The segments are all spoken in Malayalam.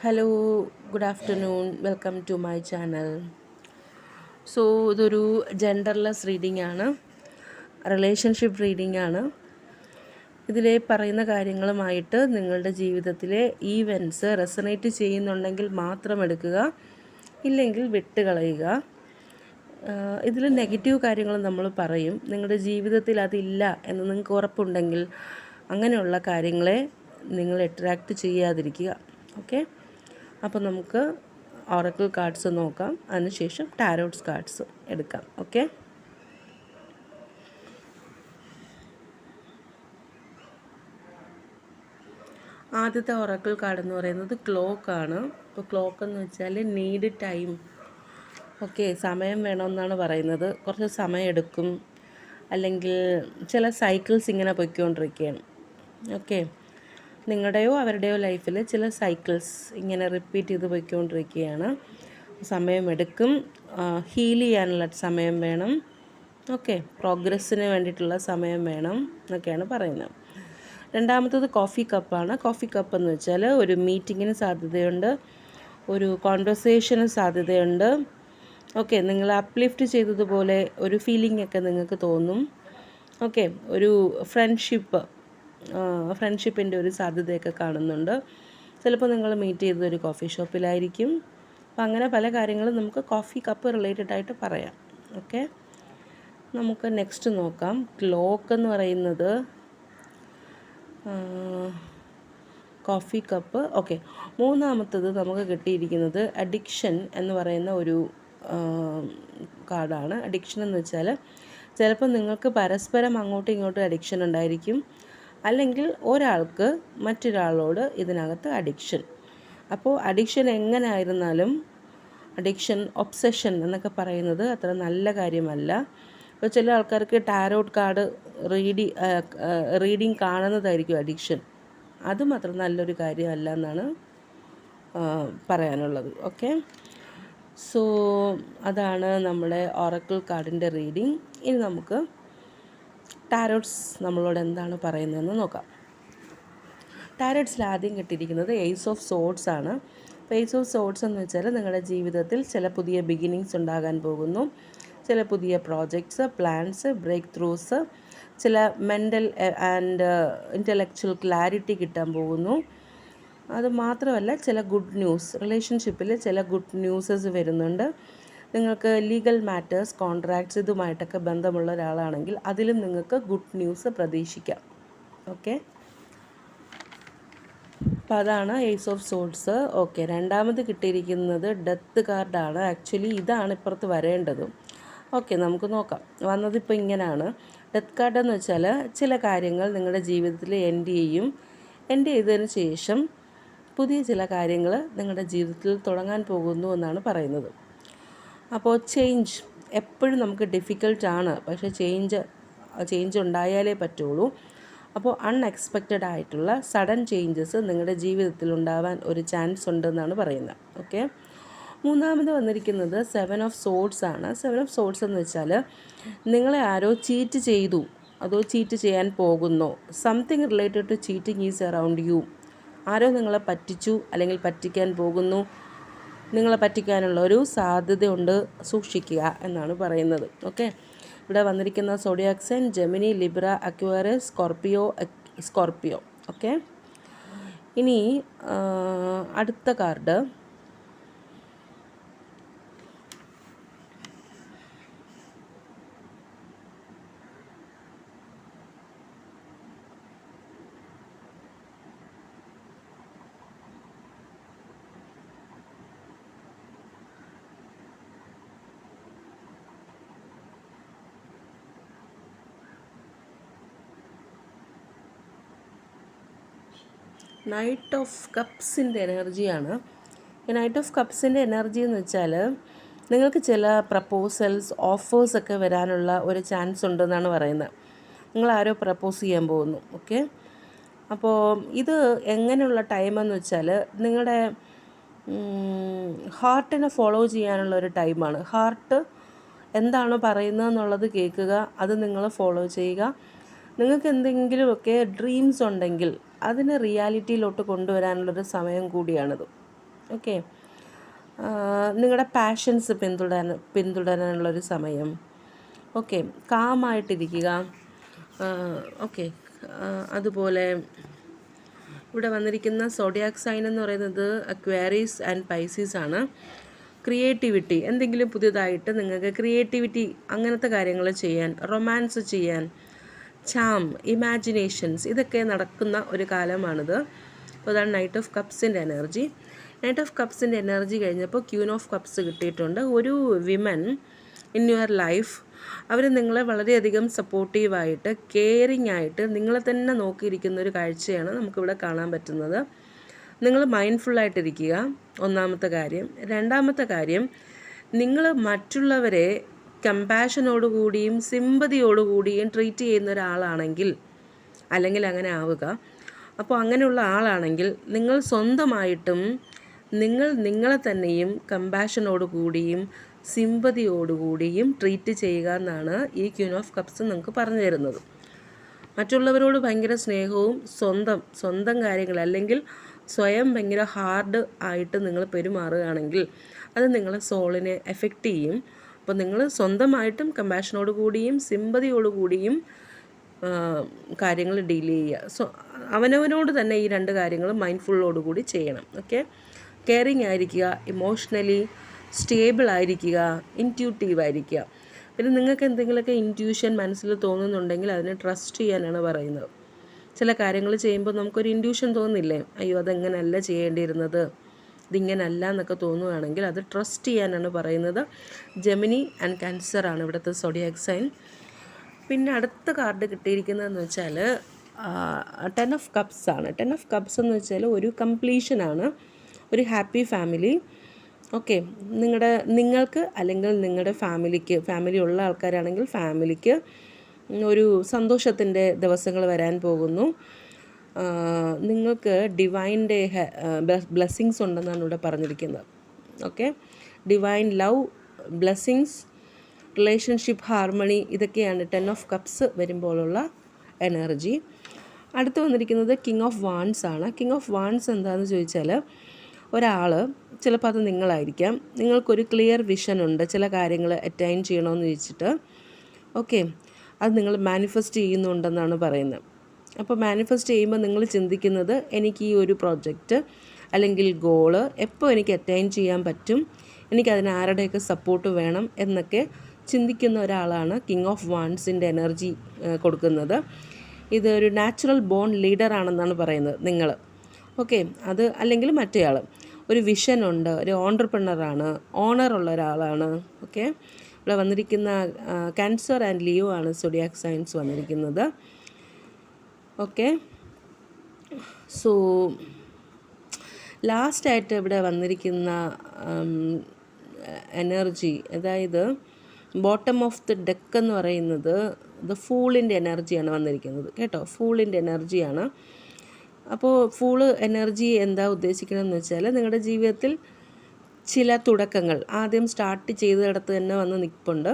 Hello, good afternoon. Welcome to my channel. So ഇതൊരു ജെൻഡർലെസ് റീഡിംഗ് ആണ്, റിലേഷൻഷിപ്പ് റീഡിംഗ് ആണ്. ഇതിലെ പറയുന്ന കാര്യങ്ങളുമായിട്ട് നിങ്ങളുടെ ജീവിതത്തിലെ ഈവൻറ്റ്സ് റെസണേറ്റ് ചെയ്യുന്നുണ്ടെങ്കിൽ മാത്രം എടുക്കുക, ഇല്ലെങ്കിൽ വിട്ടുകളയുക. ഇതിൽ നെഗറ്റീവ് കാര്യങ്ങൾ നമ്മൾ പറയും. നിങ്ങളുടെ ജീവിതത്തിൽ അതില്ല എന്ന് നിങ്ങൾക്ക് ഉറപ്പുണ്ടെങ്കിൽ അങ്ങനെയുള്ള കാര്യങ്ങളെ നിങ്ങൾ അട്രാക്റ്റ് ചെയ്യാതിരിക്കുക. ഓക്കെ, അപ്പോൾ നമുക്ക് ഓറക്കിൾ കാർഡ്സ് നോക്കാം, അതിനുശേഷം ടാരോട്ട്സ് കാർഡ്സ് എടുക്കാം. ഓക്കെ, ആദ്യത്തെ ഓറക്കിൾ കാർഡ് എന്ന് പറയുന്നത് ക്ലോക്കാണ്. ഇപ്പോൾ ക്ലോക്ക് എന്ന് വെച്ചാൽ നീഡ് ടൈം. ഓക്കെ, സമയം വേണമെന്നാണ് പറയുന്നത്. കുറച്ച് സമയം എടുക്കും, അല്ലെങ്കിൽ ചില സൈക്കിൾസ് ഇങ്ങനെ പൊയ്ക്കൊണ്ടിരിക്കുകയാണ്. ഓക്കെ, നിങ്ങളുടെയോ അവരുടെയോ ലൈഫിൽ ചില സൈക്കിൾസ് ഇങ്ങനെ റിപ്പീറ്റ് ചെയ്ത് പോയിക്കൊണ്ടിരിക്കുകയാണ്. സമയമെടുക്കും, ഹീൽ ചെയ്യാനുള്ള സമയം വേണം. ഓക്കെ, പ്രോഗ്രസ്സിന് വേണ്ടിയിട്ടുള്ള സമയം വേണം എന്നൊക്കെയാണ് പറയുന്നത്. രണ്ടാമത്തത് കോഫി കപ്പാണ്. കോഫി കപ്പ് എന്ന് വെച്ചാൽ ഒരു മീറ്റിങ്ങിന് സാധ്യതയുണ്ട്, ഒരു കോൺവെർസേഷന് സാധ്യതയുണ്ട്. ഓക്കെ, നിങ്ങൾ അപ്ലിഫ്റ്റ് ചെയ്തതുപോലെ ഒരു ഫീലിംഗ് ഒക്കെ നിങ്ങൾക്ക് തോന്നും. ഓക്കെ, ഒരു ഫ്രണ്ട്ഷിപ്പിൻ്റെ ഒരു സാധ്യതയൊക്കെ കാണുന്നുണ്ട്. ചിലപ്പോൾ നിങ്ങൾ മീറ്റ് ചെയ്തത് ഒരു കോഫി ഷോപ്പിലായിരിക്കും. അപ്പം അങ്ങനെ പല കാര്യങ്ങളും നമുക്ക് കോഫി കപ്പ് റിലേറ്റഡ് ആയിട്ട് പറയാം. ഓക്കെ, നമുക്ക് നെക്സ്റ്റ് നോക്കാം. ക്ലോക്ക് എന്ന് പറയുന്നത് കോഫി കപ്പ്. ഓക്കെ, മൂന്നാമത്തത് നമുക്ക് കിട്ടിയിരിക്കുന്നത് അഡിക്ഷൻ എന്ന് പറയുന്ന ഒരു കാർഡാണ്. അഡിക്ഷൻ എന്ന് വെച്ചാൽ ചിലപ്പോൾ നിങ്ങൾക്ക് പരസ്പരം അങ്ങോട്ടും ഇങ്ങോട്ടും അഡിക്ഷൻ ഉണ്ടായിരിക്കും, അല്ലെങ്കിൽ ഒരാൾക്ക് മറ്റൊരാളോട് ഇതിനകത്ത് അഡിക്ഷൻ. അപ്പോൾ അഡിക്ഷൻ എങ്ങനെ ആയിരുന്നാലും, അഡിക്ഷൻ, ഒബ്സഷൻ എന്നൊക്കെ പറയുന്നത് അത്ര നല്ല കാര്യമല്ല. ഇപ്പോൾ ചില ആൾക്കാർക്ക് ടാരോട്ട് കാർഡ് റീഡിങ് കാണുന്നതായിരിക്കും അഡിക്ഷൻ. അതും അത്ര നല്ലൊരു കാര്യമല്ല എന്നാണ് പറയാനുള്ളത്. ഓക്കെ, സോ അതാണ് നമ്മുടെ ഓറക്കിൾ കാർഡിൻ്റെ റീഡിങ്. ഇനി നമുക്ക് ടാരോട്ട്സ് നമ്മളോട് എന്താണ് പറയുന്നതെന്ന് നോക്കാം. ടാരോട്ട്സിൽ ആദ്യം കിട്ടിയിരിക്കുന്നത് ഏസ് ഓഫ് സോഡ്സ് ആണ്. അപ്പോൾ ഏസ് ഓഫ് സോഡ്സ് എന്ന് വെച്ചാൽ നിങ്ങളുടെ ജീവിതത്തിൽ ചില പുതിയ ബിഗിനിങ്സ് ഉണ്ടാകാൻ പോകുന്നു, ചില പുതിയ പ്രോജക്ട്സ്, പ്ലാൻസ്, ബ്രേക്ക് ത്രൂസ്, ചില മെൻ്റൽ ആൻഡ് ഇൻ്റലക്ച്വൽ ക്ലാരിറ്റി കിട്ടാൻ പോകുന്നു. അത് മാത്രമല്ല, ചില ഗുഡ് ന്യൂസ്, റിലേഷൻഷിപ്പിൽ ചില ഗുഡ് ന്യൂസസ് വരുന്നുണ്ട്. നിങ്ങൾക്ക് ലീഗൽ മാറ്റേഴ്സ്, കോൺട്രാക്ട്സ് ഇതുമായിട്ടൊക്കെ ബന്ധമുള്ള ഒരാളാണെങ്കിൽ അതിലും നിങ്ങൾക്ക് ഗുഡ് ന്യൂസ് പ്രതീക്ഷിക്കാം. ഓക്കെ, അപ്പോൾ അതാണ് ഏസ് ഓഫ് സോഡ്സ്. ഓക്കെ, രണ്ടാമത് കിട്ടിയിരിക്കുന്നത് ഡെത്ത് കാർഡാണ്. ആക്ച്വലി ഇതാണ് ഇപ്പുറത്ത് വരേണ്ടതും. ഓക്കെ, നമുക്ക് നോക്കാം. വന്നതിപ്പോൾ ഇങ്ങനെയാണ്. ഡെത്ത് കാർഡ് എന്ന് വെച്ചാൽ ചില കാര്യങ്ങൾ നിങ്ങളുടെ ജീവിതത്തിൽ എൻഡ് ചെയ്തതിന് ശേഷം പുതിയ ചില കാര്യങ്ങൾ നിങ്ങളുടെ ജീവിതത്തിൽ തുടങ്ങാൻ പോകുന്നു എന്നാണ് പറയുന്നത്. അപ്പോൾ ചേഞ്ച് എപ്പോഴും നമുക്ക് ഡിഫിക്കൽട്ടാണ്, പക്ഷേ ചേഞ്ച് ഉണ്ടായാലേ പറ്റുള്ളൂ. അപ്പോൾ അൺഎക്സ്പെക്റ്റഡ് ആയിട്ടുള്ള സഡൻ ചേഞ്ചസ് നിങ്ങളുടെ ജീവിതത്തിൽ ഉണ്ടാവാൻ ഒരു ചാൻസ് ഉണ്ടെന്നാണ് പറയുന്നത്. ഓക്കെ, മൂന്നാമത് വന്നിരിക്കുന്നത് 7 ഓഫ് സോഡ്സ് ആണ്. 7 ഓഫ് സോഡ്സ് എന്ന് വെച്ചാൽ നിങ്ങളെ ആരോ ചീറ്റ് ചെയ്തു, അതോ ചീറ്റ് ചെയ്യാൻ പോകുന്നോ, something related to cheating is around you. ആരോ നിങ്ങളെ പറ്റിച്ചു അല്ലെങ്കിൽ പറ്റിക്കാൻ പോകുന്നു, നിങ്ങളെ പറ്റിക്കാനുള്ള ഒരു സാധ്യതയുണ്ട്, സൂക്ഷിക്കുക എന്നാണ് പറയുന്നത്. ഓക്കെ, ഇവിടെ വന്നിരിക്കുന്ന zodiac sign Gemini, Libra, Aquarius, Scorpio. Okay, ഇനി അടുത്ത കാർഡ് നൈറ്റ് ഓഫ് കപ്സിൻ്റെ എനർജിയാണ്. ഈ നൈറ്റ് ഓഫ് കപ്സിൻ്റെ എനർജി എന്ന് വെച്ചാൽ നിങ്ങൾക്ക് ചില പ്രപ്പോസൽസ്, ഓഫേഴ്സൊക്കെ വരാനുള്ള ഒരു ചാൻസ് ഉണ്ടെന്നാണ് പറയുന്നത്. നിങ്ങൾ ആരോ പ്രപ്പോസ് ചെയ്യാൻ പോകുന്നു. ഓക്കെ, അപ്പോൾ ഇത് എങ്ങനെയുള്ള ടൈമെന്ന് വെച്ചാൽ നിങ്ങളുടെ ഹാർട്ടിനെ ഫോളോ ചെയ്യാനുള്ള ഒരു ടൈമാണ്. ഹാർട്ട് എന്താണോ പറയുന്നതെന്നുള്ളത് കേൾക്കുക, അത് നിങ്ങൾ ഫോളോ ചെയ്യുക. നിങ്ങൾക്ക് എന്തെങ്കിലുമൊക്കെ ഡ്രീംസ് ഉണ്ടെങ്കിൽ അതിനെ റിയാലിറ്റിയിലോട്ട് കൊണ്ടുവരാനുള്ളൊരു സമയം കൂടിയാണിത്. ഓക്കെ. നിങ്ങളുടെ പാഷൻസ് പിന്തുടരാനുള്ളൊരു സമയം. ഓക്കെ. കാമായിട്ടിരിക്കുക. ഓക്കെ. അതുപോലെ ഇവിടെ വന്നിരിക്കുന്ന സോഡിയാക് സൈൻ എന്ന് പറയുന്നത് അക്വേറിയസ് ആൻഡ് പൈസീസ് ആണ്. ക്രിയേറ്റിവിറ്റി, എന്തെങ്കിലും പുതിയതായിട്ട് നിങ്ങൾക്ക് ക്രിയേറ്റിവിറ്റി അങ്ങനത്തെ കാര്യങ്ങൾ ചെയ്യാൻ, റൊമാൻസ് ചെയ്യാൻ, ചാം, ഇമാജിനേഷൻസ്, ഇതൊക്കെ നടക്കുന്ന ഒരു കാലമാണിത്. അപ്പോൾ അതാണ് നൈറ്റ് ഓഫ് കപ്സിൻ്റെ എനർജി. നൈറ്റ് ഓഫ് കപ്സിൻ്റെ എനർജി കഴിഞ്ഞപ്പോൾ ക്യൂൻ ഓഫ് കപ്സ് കിട്ടിയിട്ടുണ്ട്. ഒരു വിമൻ ഇൻ യുവർ ലൈഫ്, അവർ നിങ്ങളെ വളരെയധികം സപ്പോർട്ടീവായിട്ട് കെയറിങ് ആയിട്ട് നിങ്ങളെ തന്നെ നോക്കിയിരിക്കുന്ന ഒരു കാഴ്ചയാണ് നമുക്കിവിടെ കാണാൻ പറ്റുന്നത്. നിങ്ങൾ മൈൻഡ്ഫുള്ളായിട്ടിരിക്കുക, ഒന്നാമത്തെ കാര്യം. രണ്ടാമത്തെ കാര്യം, നിങ്ങൾ മറ്റുള്ളവരെ കമ്പാഷനോടുകൂടിയും സിമ്പതിയോടുകൂടിയും ട്രീറ്റ് ചെയ്യുന്ന ഒരാളാണെങ്കിൽ, അല്ലെങ്കിൽ അങ്ങനെ ആവുക. അപ്പോൾ അങ്ങനെയുള്ള ആളാണെങ്കിൽ നിങ്ങൾ സ്വന്തമായിട്ടും നിങ്ങളെ തന്നെയും കമ്പാഷനോടുകൂടിയും സിമ്പതിയോടുകൂടിയും ട്രീറ്റ് ചെയ്യുക എന്നാണ് ഈ ക്യൂൻ ഓഫ് കപ്സ് നമുക്ക് പറഞ്ഞു തരുന്നത്. മറ്റുള്ളവരോട് ഭയങ്കര സ്നേഹവും സ്വന്തം കാര്യങ്ങൾ അല്ലെങ്കിൽ സ്വയം ഭയങ്കര ഹാർഡ് ആയിട്ട് നിങ്ങൾ പെരുമാറുകയാണെങ്കിൽ അത് നിങ്ങളെ സോളിനെ എഫക്റ്റ് ചെയ്യും. അപ്പോൾ നിങ്ങൾ സ്വന്തമായിട്ടും കമ്പാഷനോട് കൂടിയും സിമ്പതിയോടുകൂടിയും കാര്യങ്ങൾ ഡീൽ ചെയ്യുക. അവനവനോട് തന്നെ ഈ രണ്ട് കാര്യങ്ങളും മൈൻഡ്ഫുള്ളോടുകൂടി ചെയ്യണം. ഓക്കെ. കെയറിങ് ആയിരിക്കുക, ഇമോഷണലി സ്റ്റേബിൾ ആയിരിക്കുക, ഇൻറ്റ്യൂട്ടീവ് ആയിരിക്കുക. പിന്നെ നിങ്ങൾക്ക് എന്തെങ്കിലുമൊക്കെ ഇൻറ്റ്യൂഷൻ മനസ്സിൽ തോന്നുന്നുണ്ടെങ്കിൽ അതിനെ ട്രസ്റ്റ് ചെയ്യാനാണ് പറയുന്നത്. ചില കാര്യങ്ങൾ ചെയ്യുമ്പോൾ നമുക്കൊരു ഇൻറ്റ്യൂഷൻ തോന്നില്ലേ, അയ്യോ അതെങ്ങനെയല്ല ചെയ്യേണ്ടിയിരുന്നത്, ഇതിങ്ങനല്ല എന്നൊക്കെ തോന്നുകയാണെങ്കിൽ അത് ട്രസ്റ്റ് ചെയ്യാനാണ് പറയുന്നത്. ജെമിനി ആൻഡ് ക്യാൻസർ ആണ് ഇവിടുത്തെ സോഡിയാക് സൈൻ. പിന്നെ അടുത്ത കാർഡ് കിട്ടിയിരിക്കുന്നതെന്ന് വെച്ചാൽ 10 ഓഫ് കപ്സ് ആണ്. 10 ഓഫ് കപ്സ് എന്ന് വെച്ചാൽ ഒരു കംപ്ലീഷനാണ്, ഒരു ഹാപ്പി ഫാമിലി. ഓക്കെ. നിങ്ങൾക്ക് അല്ലെങ്കിൽ നിങ്ങളുടെ ഫാമിലി ഉള്ള ആൾക്കാരാണെങ്കിൽ ഫാമിലിക്ക് ഒരു സന്തോഷത്തിൻ്റെ ദിവസങ്ങൾ വരാൻ പോകുന്നു. നിങ്ങൾക്ക് ഡിവൈൻ്റെ ബ്ലെസ്സിങ്സ് ഉണ്ടെന്നാണ് ഇവിടെ പറഞ്ഞിരിക്കുന്നത്. Okay. Divine love, blessings, relationship harmony, ഇതൊക്കെയാണ് 10 ഓഫ് കപ്സ് വരുമ്പോഴുള്ള എനർജി. അടുത്ത് വന്നിരിക്കുന്നത് കിങ് ഓഫ് വാൻഡ്സ് ആണ്. കിങ് ഓഫ് വാൻഡ്സ് എന്താണെന്ന് ചോദിച്ചാൽ, ഒരാൾ, ചിലപ്പോൾ അത് നിങ്ങളായിരിക്കാം, നിങ്ങൾക്കൊരു ക്ലിയർ വിഷൻ ഉണ്ട് ചില കാര്യങ്ങൾ അറ്റൈൻ ചെയ്യണമെന്ന് ചോദിച്ചിട്ട്. ഓക്കെ. അത് നിങ്ങൾ മാനിഫെസ്റ്റ് ചെയ്യുന്നുണ്ടെന്നാണ് പറയുന്നത്. അപ്പോൾ മാനിഫെസ്റ്റ് ചെയ്യുമ്പോൾ നിങ്ങൾ ചിന്തിക്കുന്നത്, എനിക്ക് ഈ ഒരു പ്രോജക്റ്റ് അല്ലെങ്കിൽ ഗോള് എപ്പോൾ എനിക്ക് അറ്റൈൻ ചെയ്യാൻ പറ്റും, എനിക്കതിന് ആരുടെയൊക്കെ സപ്പോർട്ട് വേണം എന്നൊക്കെ ചിന്തിക്കുന്ന ഒരാളാണ് കിങ് ഓഫ് വാൻഡ്സിൻ്റെ എനർജി കൊടുക്കുന്നത്. ഇത് ഒരു നാച്ചുറൽ ബോൺ ലീഡറാണെന്നാണ് പറയുന്നത് നിങ്ങൾ. ഓക്കെ. അത് അല്ലെങ്കിൽ മറ്റേയാൾ ഒരു വിഷനുണ്ട്, ഒരു ഓൺട്രപ്രണറാണ്, ഓണറുള്ള ഒരാളാണ്. ഓക്കെ. ഇവിടെ വന്നിരിക്കുന്ന ക്യാൻസർ ആൻഡ് ലിയോ ആണ് സോഡിയാക് സൈൻസ് വന്നിരിക്കുന്നത്. ഓക്കെ. സോ ലാസ്റ്റായിട്ട് ഇവിടെ വന്നിരിക്കുന്ന എനർജി, അതായത് ബോട്ടം ഓഫ് ദി ഡെക്ക് എന്ന് പറയുന്നത് ദ ഫൂളിൻ്റെ എനർജിയാണ് വന്നിരിക്കുന്നത് കേട്ടോ. ഫൂളിൻ്റെ എനർജിയാണ്. അപ്പോൾ ഫൂള് എനർജി എന്താ ഉദ്ദേശിക്കണമെന്ന് വെച്ചാൽ, നിങ്ങളുടെ ജീവിതത്തിൽ ചില തുടക്കങ്ങൾ ആദ്യം സ്റ്റാർട്ട് ചെയ്തിടത്ത് തന്നെ വന്ന് നിൽപ്പുണ്ട്.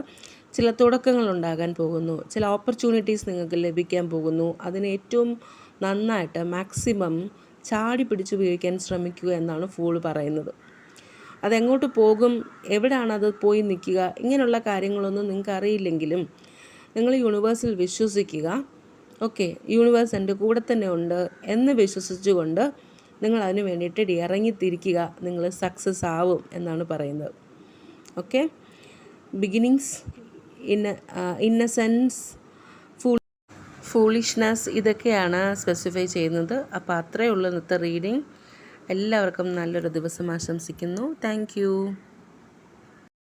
ചില തുടക്കങ്ങൾ ഉണ്ടാകാൻ പോകുന്നു, ചില ഓപ്പർച്യൂണിറ്റീസ് നിങ്ങൾക്ക് ലഭിക്കാൻ പോകുന്നു. അതിന് ഏറ്റവും നന്നായിട്ട് മാക്സിമം ചാടി പിടിച്ചുപയോഗിക്കാൻ ശ്രമിക്കുക എന്നാണ് ഫൂള് പറയുന്നത്. അതെങ്ങോട്ട് പോകും, എവിടെയാണ് അത് പോയി നിൽക്കുക, ഇങ്ങനെയുള്ള കാര്യങ്ങളൊന്നും നിങ്ങൾക്ക് അറിയില്ലെങ്കിലും നിങ്ങൾ യൂണിവേഴ്സിൽ വിശ്വസിക്കുക. ഓക്കെ. യൂണിവേഴ്സ് എൻ്റെ കൂടെ തന്നെ ഉണ്ട് എന്ന് വിശ്വസിച്ചുകൊണ്ട് നിങ്ങൾ അതിന് വേണ്ടിയിട്ട് ഇറങ്ങിത്തിരിക്കുക. നിങ്ങൾ സക്സസ് ആവും എന്നാണ് പറയുന്നത്. ഓക്കെ. ബിഗിനിങ്സ്, ഇന്നസെൻസ്, ഫൂളിഷ്നെസ്, ഇതൊക്കെയാണ് സ്പെസിഫൈ ചെയ്യുന്നത്. അപ്പോൾ അത്രയേ ഉള്ളൂ ഇന്നത്തെ റീഡിങ്. എല്ലാവർക്കും നല്ലൊരു ദിവസം ആശംസിക്കുന്നു. Thank you.